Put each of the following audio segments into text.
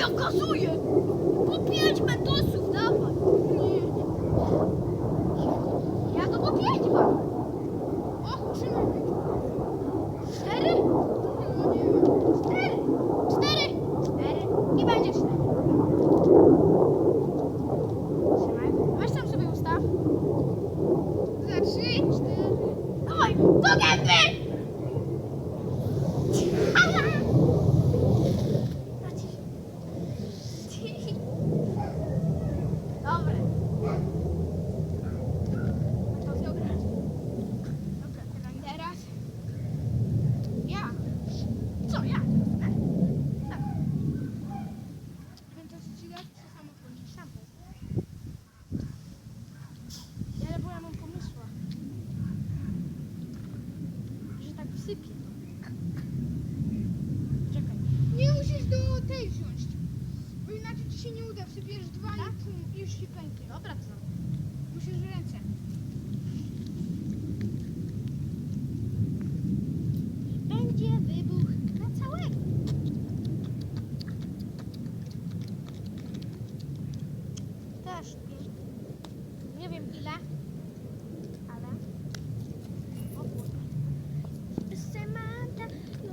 ja gazuję! Po 5 mentosów, dawaj! Nie. Ja to po 5 mam! O, 3 mamy. 4? No nie wiem. 4! 4! I będzie 4. Trzymaj. Weź tam sobie ustaw. Za 3, 4. Dawaj, do gęby! Dobre. To dobra. Dobra, teraz ja. Co ja? Tak. Będę ścigać, co samo wchodzić szampon. Ale bo ja mam pomysła, że tak wsypię. Czekaj. Nie musisz do tej wziąć, bo inaczej ci się nie uda. Wsypiesz 2 tak? I już się pęknie. Dobra, to musisz w ręce. Będzie wybuch na całego. Też nie wiem ile, ale o kurde. Samantha, no.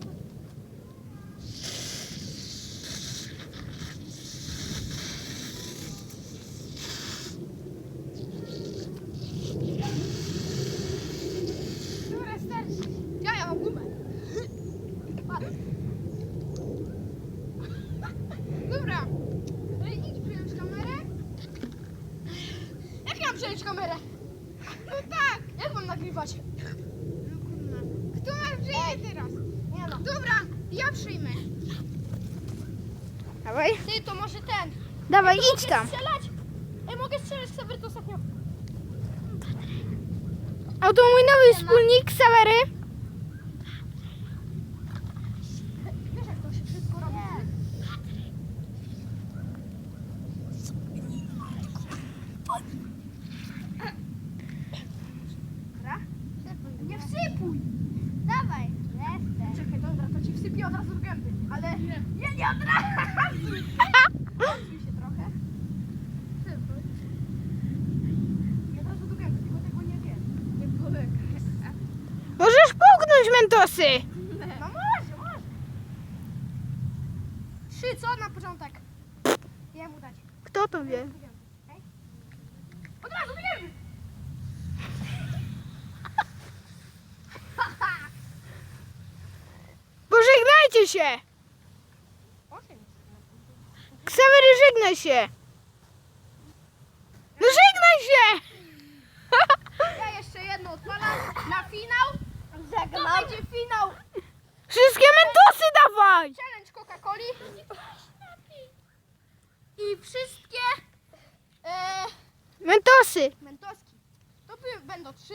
Dobra, starczy. Ja mam gumę. Patrz. Dobra. Idź przyjąć kamerę. Jak mam przejąć kamerę? No tak. Jak mam nagrywać? No kurwa. Kto ma przyjmie teraz? Nie no. Dobra, ja przyjmę. Dawaj. Ty, to może ten. Dawaj, Ej, idź mogę tam. strzelać? Ej, mogę strzelać Ksawery to ostatnio. A to mój nowy wspólnik, Ksawery. Wiesz jak to się wszystko robi? Dobra? Nie wsypuj! Dawaj, lecę. Czekaj, dobra, to ci wsypię od razu w gęby, ale nie od razu! Odsuń się trochę. Wsypuj. I od razu do gęby, tylko tego nie wiem. Nie polega. Możesz połknąć mentosy. No może. 3, co na początek? Jemu dać. Kto to wie? Okej? Od razu biegniemy! Pożegnajcie się. Ksawery, żegnaj się. No żegnaj się. Ja jeszcze jedno odpalam na finał. To będzie finał. Wszystkie mentosy dawaj. Challenge Coca-Coli. I wszystkie Mentosy. mentoski. To będą 3.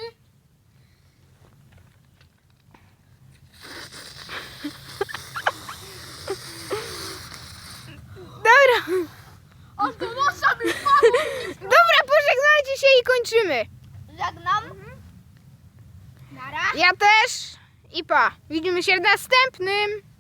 Dobra. Aż do nosa mi wpadło. Dobra, pożegnajcie się i kończymy. Żegnam. Nara. Ja też. I pa. Widzimy się w następnym.